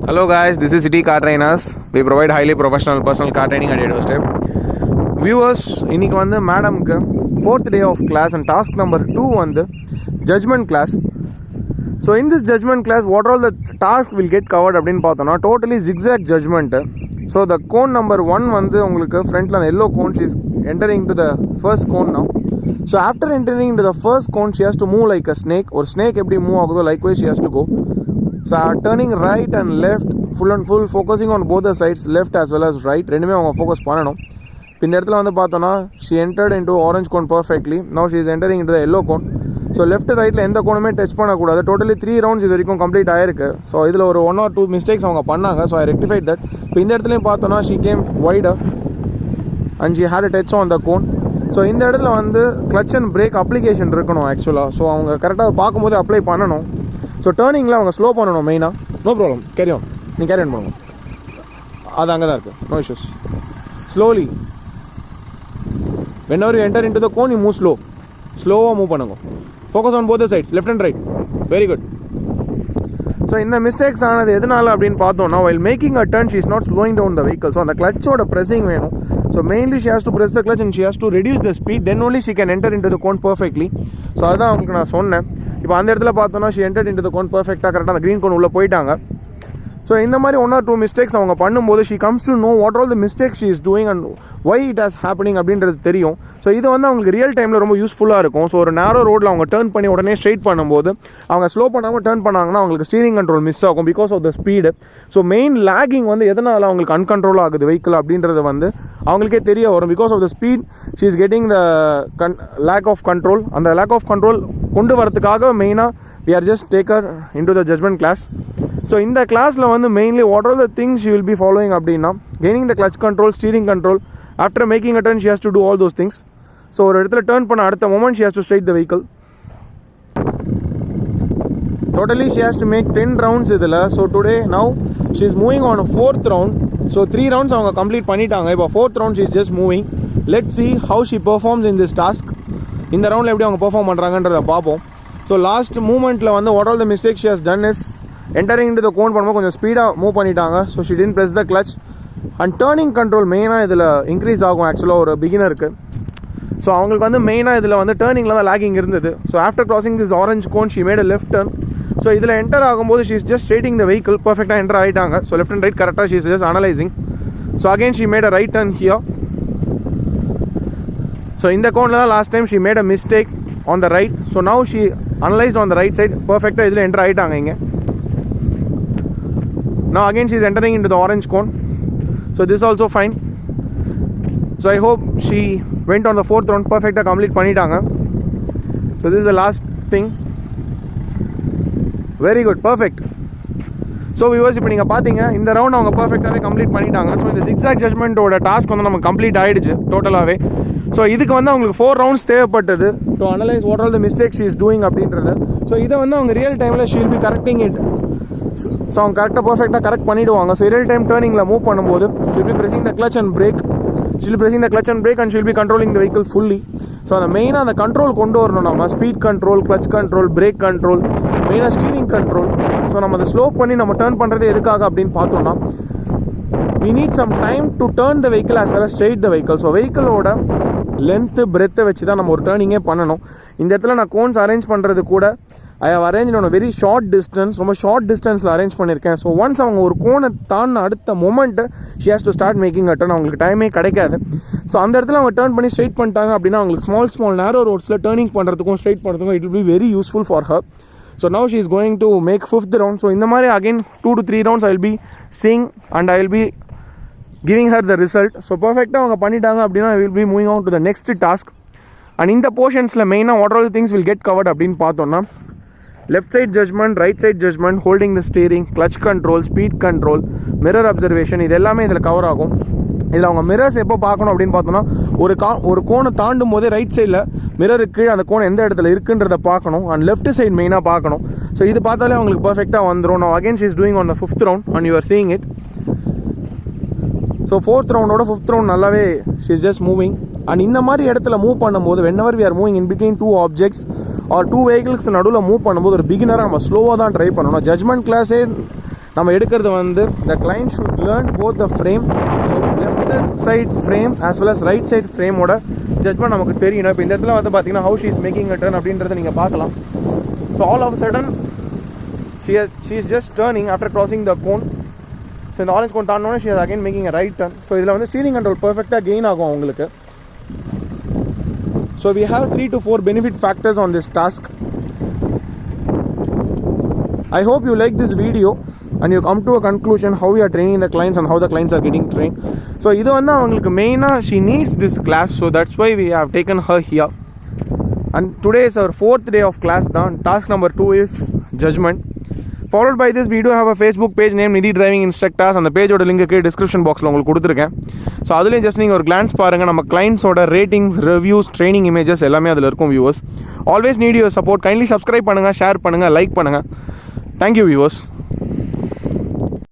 Hello guys, this is City Car Trainers. We provide highly professional personal car training at your doorstep. Viewers, இன்னைக்கு வந்து மேடம்க்கு 4th day of class and task number 2 வந்து judgment class. So in this judgment class, what all the task will get covered அப்படின்னு பார்த்தோம்னா totally zigzag judgment. So the cone number 1 வந்து உங்களுக்கு ஃப்ரண்ட்ல அந்த yellow cone, she is entering into the first cone now. So after entering into the first cone, she has to move like a snake. ஒரு snake எப்படி move ஆகுதோ likewise she has to go. So turning right and left, full and full focusing on both the sides, left as well as right, ரெண்டுமே அவங்க focus பண்ணணும். இப்போ இந்த இடத்துல வந்து பார்த்தோன்னா she entered into orange cone perfectly. Now she is entering into the yellow cone. So left ரைட்டில் எந்த கோணுமே டச் பண்ணக்கூடாது. டோட்டலி 3 rounds இது வரைக்கும் கம்ப்ளீட் ஆயிருக்கு. ஸோ இதில் ஒரு 1 or 2 மிஸ்டேக்ஸ் அவங்க பண்ணாங்க. So I rectified that. இப்போ இந்த இடத்துலையும் பார்த்தோன்னா she came wider and she had a touch on the cone. So இந்த இடத்துல வந்து கிளச் அண்ட் பிரேக் அப்ளிகேஷன் இருக்கணும் ஆக்சுவலாக. ஸோ அவங்க கரெக்டாக பார்க்கும்போது அப்ளை பண்ணணும். ஸோ டேர்னிங்கில் அவங்க ஸ்லோ பண்ணணும் மெயினாக. நோ ப்ராப்ளம், கேரி ஆன், நீ கேரி ஆன் பண்ணுங்க. அது அங்கே தான் இருக்குது, no issues. Slowly whenever you enter into the cone, you move ஸ்லோவாக மூவ் பண்ணுங்க. Focus on both sides, left and right. Very good. So இந்த மிஸ்டேக்ஸ் ஆனது எதனால அப்படின்னு பார்த்தோம்னா, while making a turn she is not slowing down the vehicle. So அந்த கிளச்சோட freezing வேணும். So mainly she has to press the clutch and she has to reduce the speed, then only she can enter into the cone perfectly. So அதுதான் அவங்களுக்கு நான் சொன்னேன். இப்போ அந்த இடத்துல பார்த்தோன்னா she entered into the cone perfectly, கரெக்டாக அந்த க்ரீன் கோன் உள்ளே போயிட்டாங்க. ஸோ இந்த மாதிரி 1 or 2 மிஸ்டேக்ஸ் அவங்க பண்ணும்போது she comes to know what all the mistakes she is doing and why it is happening அப்படின்றது தெரியும். ஸோ இது வந்து அவங்களுக்கு ரியல் டைமில் ரொம்ப யூஸ்ஃபுல்லாக இருக்கும். ஸோ ஒரு நேரோ ரோட்டில் அவங்க டர்ன் பண்ணி உடனே ஸ்ட்ரைட் பண்ணும்போது அவங்க ஸ்லோ பண்ணாமல் டர்ன் பண்ணாங்கன்னா அவங்களுக்கு ஸ்டீரிங் கண்ட்ரோல் மிஸ் ஆகும் because of the speed. So main lagging வந்து எதனால் அவங்களுக்கு அன்கண்ட்ரோல் ஆகுது வெஹிக்கிள் அப்படின்றது வந்து அவங்களுக்கே தெரிய வரும். Because of the speed she is getting the lack of control. அந்த லேக் ஆஃப் கண்ட்ரோல் கொண்டு வரதுக்காக மெயினாக we are just take her into the judgment class. So இந்த கிளாஸில் வந்து mainly what are the things she will be following அப்படின்னா, gaining the clutch control, steering control. After making a turn she has to do all those things. So ஒரு இடத்துல turn பண்ண அடுத்த moment she has to straight the vehicle. Totally she has to make 10 rounds இதில். So today now she is moving on 4th round. So 3 rounds அவங்க complete பண்ணிட்டாங்க. இப்போ 4th round she is just moving. Let see how she performs in this task. இந்த ரவுண்டில் எப்படி அவங்க perform பண்ணுறாங்கன்றதை பார்ப்போம். So last மூமெண்ட்டில் வந்து what all the mistake she has done is entering into the cone பண்ணும்போது கொஞ்சம் ஸ்பீடாக மூவ் பண்ணிட்டாங்க. So she didn't press the clutch and turning control மெயினாக இதில் இன்க்ரீஸ் ஆகும் ஆக்சுவலாக ஒரு பிகினருக்கு. ஸோ அவங்களுக்கு வந்து மெயினாக இதில் வந்து டேர்னிங்கில் தான் லேகிங் இருந்தது. So after crossing this orange cone she made a left turn. So இதில் என்டர் ஆகும்போது she is just straighting the vehicle. பர்ஃபெக்டாக என்டர் ஆகிட்டாங்க. ஸோ லெஃப்ட் அண்ட் ரைட் கரெக்டாக she is just analysing. So again she made a right turn here. So இந்த கோனில் தான் last time she made a mistake on the right. So now she analysed on the right side. பர்ஃபெக்டாக இதில் enter ஆகிட்டாங்க இங்கே. Now again she is entering into the orange cone. So this also fine. So I hope she went on the 4th round perfect, complete பண்ணிட்டாங்க. So this is the last thing. Very good, perfect. So viewers, இப்போ நீங்கள் பார்த்தீங்க இந்த round அவங்க பர்ஃபெக்டாகவே complete பண்ணிட்டாங்க. So இந்த zigzag ஜட்மெண்ட்டோட task வந்து நம்ம கம்ப்ளீட் ஆகிடுச்சு டோட்டலாகவே. ஸோ இதுக்கு வந்து அவங்களுக்கு 4 rounds தேவைப்பட்டது to analyse what all the mistakes she is doing அப்படின்றது. ஸோ இதை வந்து அவங்க ரியல் டைமில் she will be correcting it. So அவங்க கரெக்டாக பர்ஃபெக்டாக கரெக்ட் பண்ணிவிடுவாங்க. ஸோ ரியல் டைம் டேர்னிங்கில் மூவ் பண்ணும்போது she'll be pressing the clutch and brake. She'll pressing the clutch and brake and she'll be controlling the vehicle fully. So அந்த மெயினாக அந்த control கொண்டு வரணும் நம்ம. Speed control, clutch control, break control, மெயினாக steering control. So நம்ம அதை slow பண்ணி நம்ம டேர்ன் பண்ணுறது எதுக்காக அப்படின்னு பார்த்தோம்னா, we need some time to turn the vehicle as well as straight the vehicle. So வெஹிக்கிளோட லென்த்து பிரெத்தை வச்சு தான் நம்ம ஒரு டேர்னிங்கே பண்ணணும். இந்த இடத்துல நான் கோன்ஸ் அரேஞ்ச் பண்ணுறது கூட I have arrange on very short distance. ரொம்ப ஷார்ட் டிஸ்டன்ஸில் அரேஞ்ச் பண்ணியிருக்கேன். ஸோ ஒன்ஸ் அவங்க ஒரு கோனை தாண்டின அடுத்த moment she has to start making a turn. அவங்களுக்கு டைமே கிடைக்காது. ஸோ அந்த இடத்துல அவங்க டர்ன் பண்ணி ஸ்ட்ரைட் பண்ணிட்டாங்க அப்படின்னா அவங்களுக்கு ஸ்மால் நேரோ ரோட்ஸில் டர்னிங் பண்ணுறதுக்கும் ஸ்ட்ரைட் பண்ணுறதுக்கும் it will be very useful for her. So now she is going to make 5th round. So இந்த மாதிரி again 2 to 3 rounds I will be seeing and I will be giving her the result. So பர்ஃபெக்டாக அவங்க பண்ணிட்டாங்க அப்படின்னா I will be moving on to the next task. And இந்த போர்ஷன்ஸில் மெயினாக what all things will get covered அப்படின்னு பார்த்தோன்னா, left side judgement, right side judgement, holding the steering, clutch control, speed control, mirror observation, இது எல்லாமே இதில் cover ஆகும். இதில் அவங்க மிரர்ஸ் எப்போ பார்க்கணும் அப்படின்னு பார்த்தோன்னா, ஒரு கோனை தாண்டும் போதே ரைட் சைடில் மிரருக்கு அந்த கோன் எந்த இடத்துல இருக்குன்றதை பார்க்கணும். அண்ட் லெஃப்ட் சைட் மெயினாக பார்க்கணும். ஸோ இது பார்த்தாலே அவங்களுக்கு பர்ஃபெக்டாக வந்துடும். நான் again she is doing on the 5th round and you are seeing it. So 4th round 5th round நல்லாவே she is just moving. And இந்த மாதிரி இடத்துல மூவ் பண்ணும்போது whenever we are moving in between 2 objects or 2 vehicles நடுவில் move பண்ணும்போது ஒரு பிகினராக நம்ம ஸ்லோவாக தான் ட்ரை பண்ணணும். ஜட்மெண்ட் கிளாஸே நம்ம எடுக்கிறது வந்து the client should learn both the frame, so left side frame as well as right side frame ஓட ஜட்ஜ்மெண்ட் நமக்கு தெரியணும். இப்போ இந்த இடத்துல வந்து பார்த்தீங்கன்னா how she is making a turn அப்படின்றத நீங்கள் பார்க்கலாம். So all of a sudden she is just turning after crossing the cone. So இந்த ஆரஞ்ச் கோன் தாண்டோன்னே she is again making a right turn. So இதில் வந்து ஸ்டீரிங் கண்ட்ரோல் பர்ஃபெக்டாக gain ஆகும் உங்களுக்கு. So we have 3 to 4 benefit factors on this task. I hope you like this video and you come to a conclusion how we are training the clients and how the clients are getting trained. So இது வந்து அவங்களுக்கு மெயினாக she needs this class, so that's why we have taken her here. And today is our 4th day of class done. Task number 2 is judgment. Followed by this, we do have a Facebook page named Nidhi Driving Instructors. அந்த பேஜோட link description பாக்ஸில் உங்களுக்கு கொடுத்துருக்கேன். So அதுலேயும் just நீங்கள் ஒரு glands பாருங்கள். நம்ம கிளைண்ட்ஸோட ratings, reviews, training images எல்லாமே அதில் இருக்கும். Viewers always need your support. Kindly subscribe பண்ணுங்கள், ஷேர் பண்ணுங்கள், லைக் பண்ணுங்கள். Thank you, viewers.